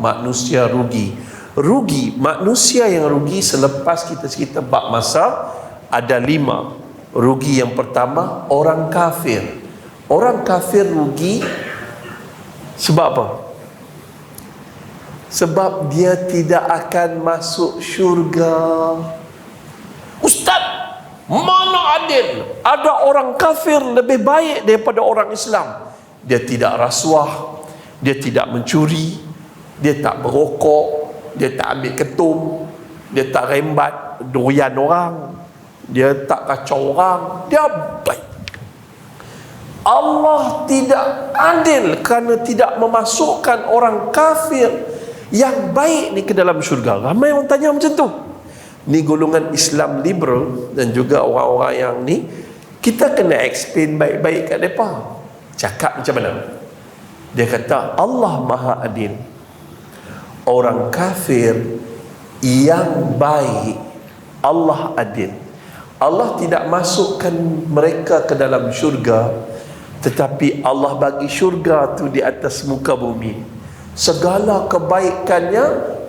manusia rugi. Rugi, manusia yang rugi selepas kita cerita bab masa ada 5. Rugi yang pertama, orang kafir. Orang kafir rugi sebab apa? Sebab dia tidak akan masuk syurga. Ustaz, mana adil? Ada orang kafir lebih baik daripada orang Islam. Dia tidak rasuah, dia tidak mencuri, dia tak berokok, dia tak ambil ketum, dia tak rembat doyan orang, dia tak kacau orang, dia baik. Allah tidak adil kerana tidak memasukkan orang kafir yang baik ni ke dalam syurga. Ramai orang tanya macam tu. Ni golongan Islam liberal dan juga orang-orang yang ni, kita kena explain baik-baik kat mereka. Cakap macam mana? Dia kata Allah Maha Adil. Orang kafir yang baik Allah adil. Allah tidak masukkan mereka ke dalam syurga, tetapi Allah bagi syurga tu di atas muka bumi. Segala kebaikannya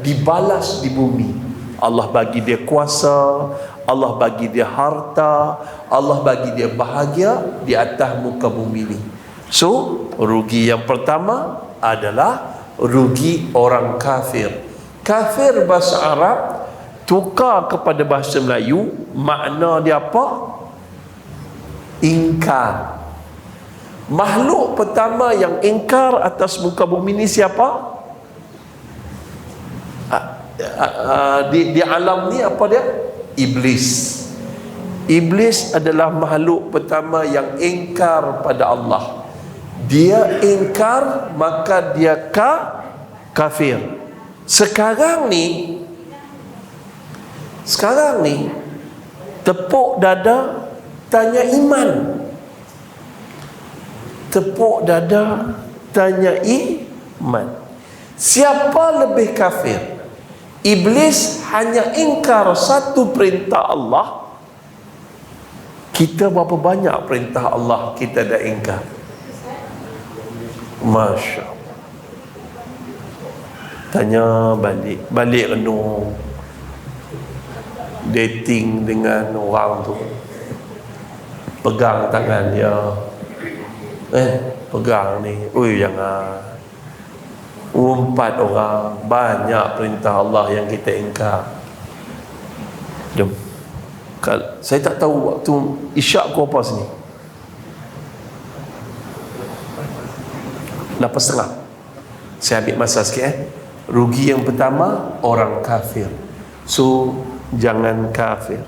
dibalas di bumi. Allah bagi dia kuasa, Allah bagi dia harta, Allah bagi dia bahagia di atas muka bumi ni. So, rugi yang pertama adalah rugi orang kafir. Kafir bahasa Arab tukar kepada bahasa Melayu, makna dia apa? Ingkar. Makhluk pertama yang ingkar atas muka bumi ni siapa? Di alam ni apa dia? Iblis. Iblis adalah makhluk pertama yang ingkar pada Allah. Dia ingkar, maka dia kafir. Sekarang ni tepuk dada tanya iman. Tepuk dada tanya iman. Siapa lebih kafir? Iblis hanya ingkar satu perintah Allah. Kita berapa banyak perintah Allah kita dah ingkar? Masya Allah. Tanya balik renung. Dating dengan orang tu, pegang tangan dia, pegang ni, jangan. Umpat orang, banyak perintah Allah yang kita ingkar. Jom. Saya tak tahu waktu isyak ku apa sini. 8:30. Saya ambil masa sikit. Rugi yang pertama, orang kafir. So, jangan kafir.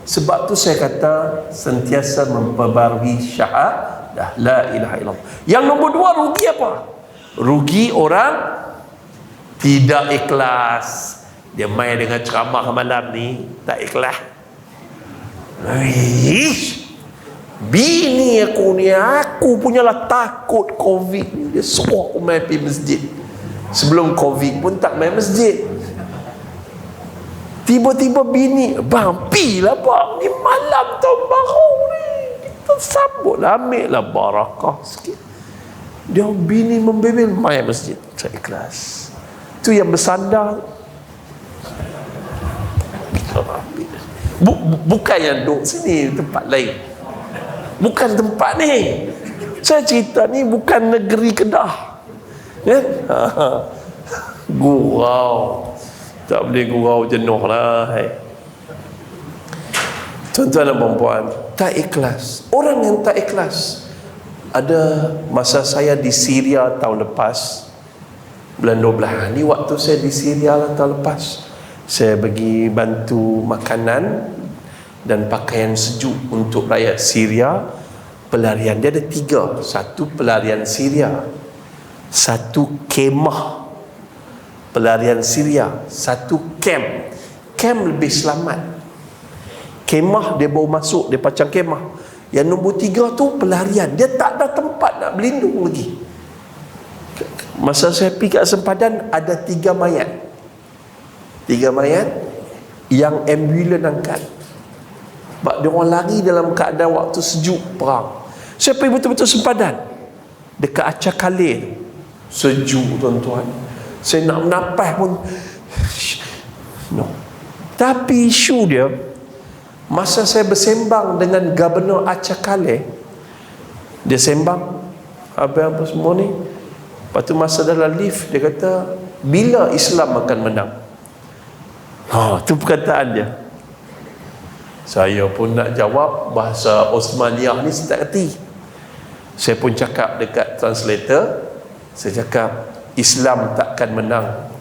Sebab tu saya kata sentiasa memperbarui syahadah la ilaha illallah. Yang nombor 2, rugi apa? Rugi orang tidak ikhlas. Dia main dengan ceramah malam ni tak ikhlas. Bini aku ni, aku punyalah takut Covid. Dia suruh aku main pergi masjid. Sebelum Covid pun tak main masjid. Tiba-tiba bini, bang, pilah bang, ni malam tahun baru ni, kita sambutlah, ambil lah barakah sikit. Dia bini membebel, main masjid. Saya ikhlas. Tu yang bersandar. Bukan yang duduk sini, tempat lain. Bukan tempat ni. Saya cerita ni bukan negeri Kedah, kan? Gurau. Tak boleh gurau, jenuh lah. Tuan-tuan dan puan-puan, tak ikhlas. Orang yang tak ikhlas. Ada masa saya di Syria tahun lepas, bulan 12 ni, waktu saya di Syria lah tahun lepas, saya pergi bantu makanan dan pakaian sejuk untuk rakyat Syria. Pelarian dia ada 3. Satu pelarian Syria, satu kemah pelarian Syria, satu camp. Camp lebih selamat. Kemah dia baru masuk, dia pacang kemah. Yang nombor 3 tu pelarian, dia tak ada tempat nak berlindung lagi. Masa saya pergi kat sempadan, ada 3 mayat. 3 mayat yang ambulan angkat. Sebab dia orang lari dalam keadaan waktu sejuk perang. Saya pergi betul-betul sempadan dekat Aceh Khalil. Sejuk tuan-tuan. Saya nak menapas pun no. Tapi isu dia, masa saya bersembang dengan Gubernur Aceh Kale, dia sembang apa semua ni, lepas tu masa dalam lift dia kata, bila Islam akan menang? Tu perkataan dia. Saya pun nak jawab bahasa Osmaniyah ni saya tak kerti. Saya pun cakap dekat translator, saya cakap, Islam takkan menang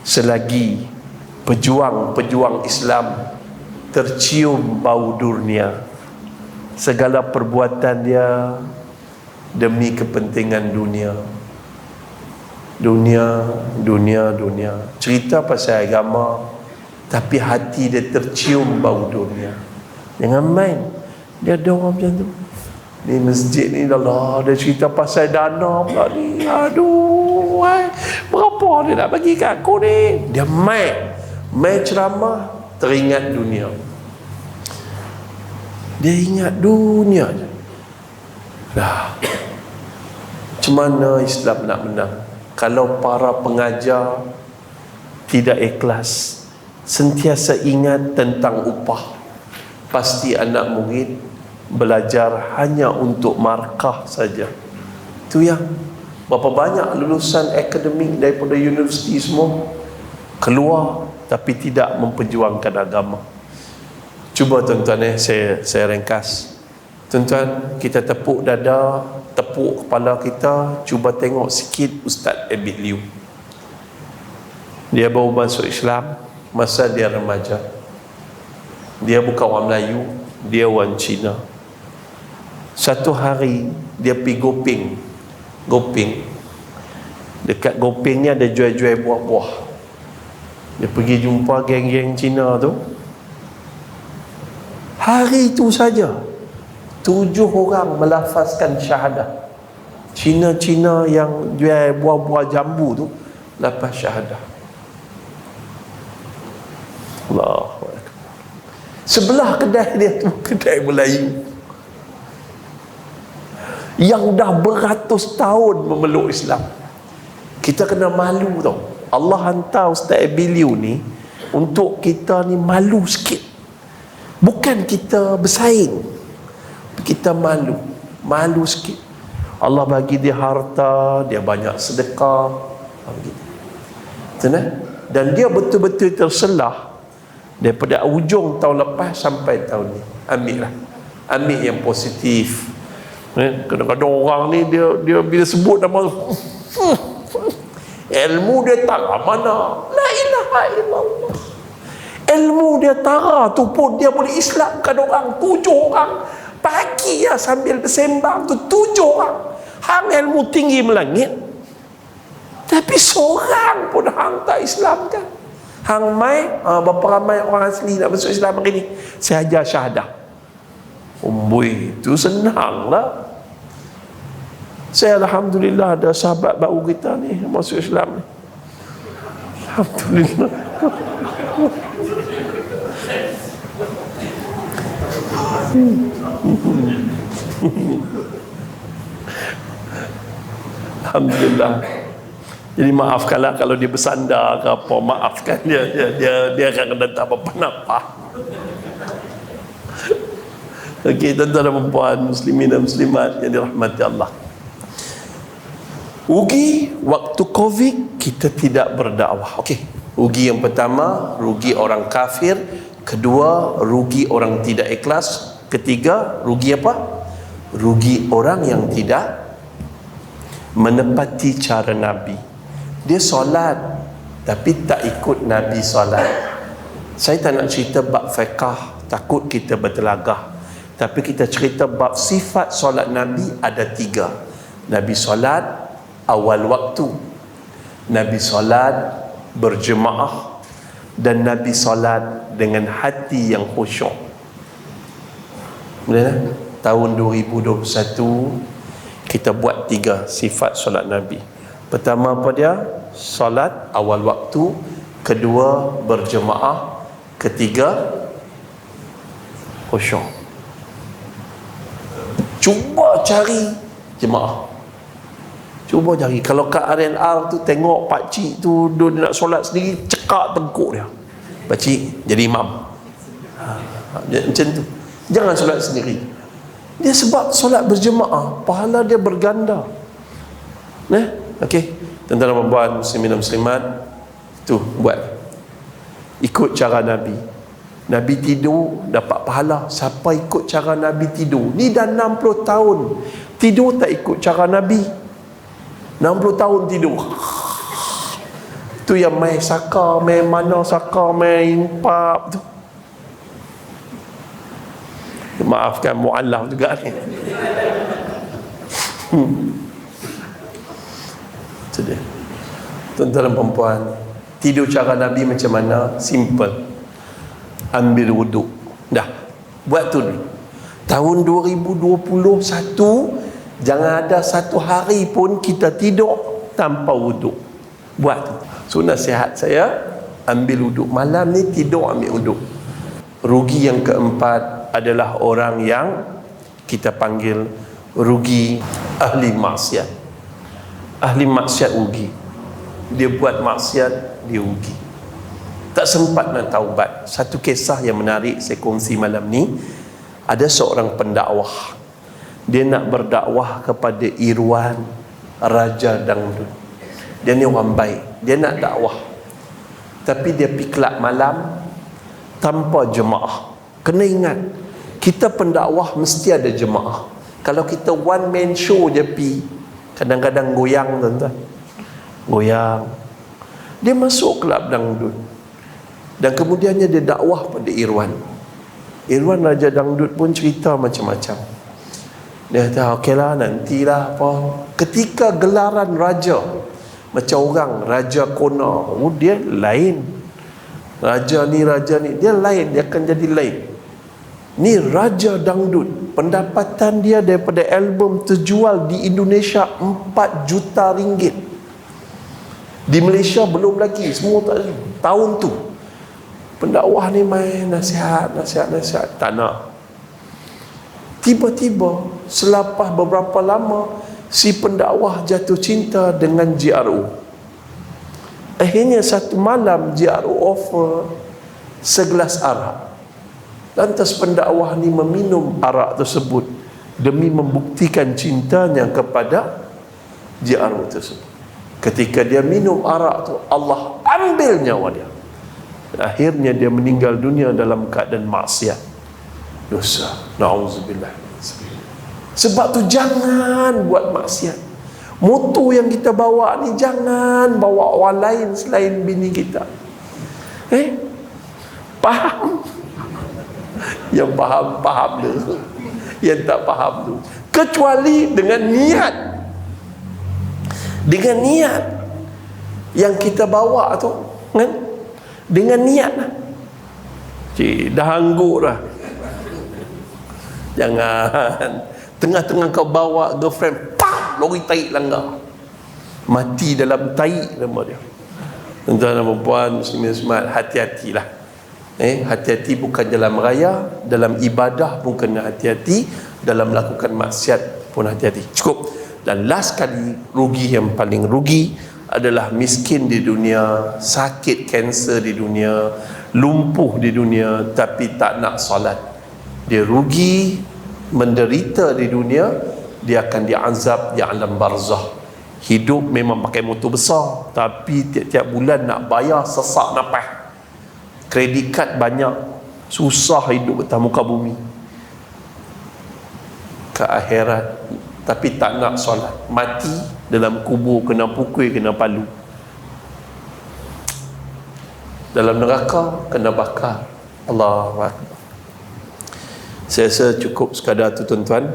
selagi pejuang-pejuang Islam tercium bau dunia. Segala perbuatan dia demi kepentingan dunia. Dunia. Cerita pasal agama, tapi hati dia tercium bau dunia. Jangan main. Dia ada orang macam tu. Ni masjid ni dah dia cerita pasal dana pula ni. Aduh, berapa dia nak bagi kat aku ni? Dia main ceramah, teringat dunia. Dia ingat dunia je. Macam mana Islam nak menang kalau para pengajar tidak ikhlas, sentiasa ingat tentang upah? Pasti anak murid belajar hanya untuk markah saja. Itu yang berapa banyak lulusan akademik daripada universiti semua keluar tapi tidak memperjuangkan agama. Cuba tuan-tuan, saya ringkas. Tuan-tuan, kita tepuk dada, tepuk kepala kita, cuba tengok sikit Ustaz Abid Liu. Dia baru masuk Islam masa dia remaja. Dia bukan orang Melayu, dia orang Cina. Satu hari dia pergi Goping. Dekat Goping ni ada jual-jual buah-buah. Dia pergi jumpa geng-geng Cina tu. Hari itu saja 7 orang melafazkan syahadah. Cina-Cina yang jual buah-buah jambu tu lafaz syahadah. Allahu Akbar. Sebelah kedai dia tu kedai Melayu yang dah beratus tahun memeluk Islam. Kita kena malu tau. Allah hantar Ustaz Abiliu ni untuk kita ni malu sikit. Bukan kita bersaing, kita malu sikit. Allah bagi dia harta, dia banyak sedekah, dan dia betul-betul terselah daripada ujung tahun lepas sampai tahun ni. Ambil yang positif. Kadang-kadang orang ni dia bila sebut nama ilmu dia tara mana, la ilaha illallah. Ilmu dia tara tu pun dia boleh Islamkan orang 7 orang pagi ya, sambil bersembang tu 7 orang. Hang ilmu tinggi melangit, tapi seorang pun hang tak Islamkan. Hang mai berapa ramai orang asli nak masuk Islam hari ni, saya ajar syahadah. Itu senang lah. Saya alhamdulillah ada sahabat baru kita ni masuk Islam ni. Alhamdulillah. Alhamdulillah. Jadi maafkanlah kalau dia bersandar ke apa, maafkan dia akan kena tak apa-apa. Okey, tuan-tuan dan puan, muslimin dan muslimat yang dirahmati Allah. Rugi waktu Covid kita tidak berdakwah. Okey, rugi yang pertama, rugi orang kafir. Kedua, rugi orang tidak ikhlas. Ketiga, rugi apa? Rugi orang yang tidak menepati cara Nabi. Dia solat tapi tak ikut Nabi solat. Saya tak nak cerita bab fiqh, takut kita bertelagah. Tapi kita cerita bab sifat solat Nabi ada 3. Nabi solat awal waktu, Nabi solat berjemaah, dan Nabi solat dengan hati yang khusyuk. Boleh tak? Tahun 2021 kita buat 3 sifat solat Nabi. Pertama apa dia? Solat awal waktu. Kedua, berjemaah. Ketiga, khusyuk. Cuba cari jemaah. Cuba cari. Kalau kat RNR tu tengok pakcik tu dia nak solat sendiri, cekak tengkuk dia. Pakcik jadi imam. Macam tu. Jangan solat sendiri. Dia sebab solat berjemaah, pahala dia berganda. Okey. Tuan-tuan dan puan muslimin dan muslimat, tu buat. Ikut cara Nabi. Nabi tidur dapat pahala. Siapa ikut cara Nabi tidur? Ni dah 60 tahun tidur tak ikut cara Nabi. 60 tahun tidur. Tu yang main saka, main mana saka, main pub tu. Maafkan mu'allaf juga ni. Itu dia. Tuan-tuan dan perempuan, tidur cara Nabi macam mana? Simple. Ambil wuduk. Dah. Buat tu dulu. Tahun 2021, jangan ada satu hari pun kita tidur tanpa wuduk. Buat tu. So nasihat saya, ambil wuduk. Malam ni tidur ambil wuduk. Rugi yang keempat adalah orang yang kita panggil rugi ahli maksiat. Ahli maksiat rugi. Dia buat maksiat, dia rugi. Tak sempat nak taubat. Satu kisah yang menarik saya kongsi malam ni. Ada seorang pendakwah. Dia nak berdakwah kepada Irwan, Raja Dangdut. Dia ni orang baik. Dia nak dakwah. Tapi dia pergi kelab malam tanpa jemaah. Kena ingat, kita pendakwah mesti ada jemaah. Kalau kita one man show je pergi, kadang-kadang goyang tuan-tuan. Goyang. Dia masuk kelab dangdut. Dan kemudiannya dia dakwah pada Irwan. Irwan Raja Dangdut pun cerita macam-macam. Dia kata, okeylah, nantilah apa. Ketika gelaran raja, macam orang Raja Kona, dia lain. Raja ni, dia lain, dia akan jadi lain. Ni Raja Dangdut, pendapatan dia daripada album terjual di Indonesia 4 juta ringgit. Di Malaysia belum lagi, semua tak ada. Tahun tu pendakwah ni main nasihat, tak nak. Tiba-tiba selepas beberapa lama, si pendakwah jatuh cinta dengan JRO. Akhirnya satu malam JRO offer segelas arak. Lantas pendakwah ni meminum arak tersebut demi membuktikan cintanya kepada JRO tersebut. Ketika dia minum arak tu, Allah ambil nyawa dia. Akhirnya dia meninggal dunia dalam keadaan maksiat, dosa. Na'udzubillah. Sebab tu jangan buat maksiat. Moto yang kita bawa ni, jangan bawa orang lain selain bini kita. Faham? Yang faham tu. Yang tak faham tu, kecuali dengan niat. Dengan niat yang kita bawa tu, kan? Dengan niat lah. Cik, dah anggur dah. Jangan tengah-tengah kau bawa girlfriend, pam, lori taik langgar, mati dalam taik nama dia. Tuan-tuan dan puan muslimin muslimat, hati-hatilah. Hati-hati bukan dalam raya, dalam ibadah pun kena hati-hati, dalam melakukan maksiat pun hati-hati. Cukup. Dan last kali, rugi yang paling rugi adalah miskin di dunia, sakit kanser di dunia, lumpuh di dunia, tapi tak nak solat. Dia rugi, menderita di dunia, dia akan diazab di alam barzah. Hidup memang pakai motor besar, tapi tiap-tiap bulan nak bayar sesak nafas. Kredit kad banyak, susah hidup atas muka bumi. Ke akhirat, tapi tak nak solat, mati dalam kubur, kena pukul, kena palu. Dalam neraka, kena bakar. Allahu Akbar. Saya rasa cukup sekadar tu tuan-tuan.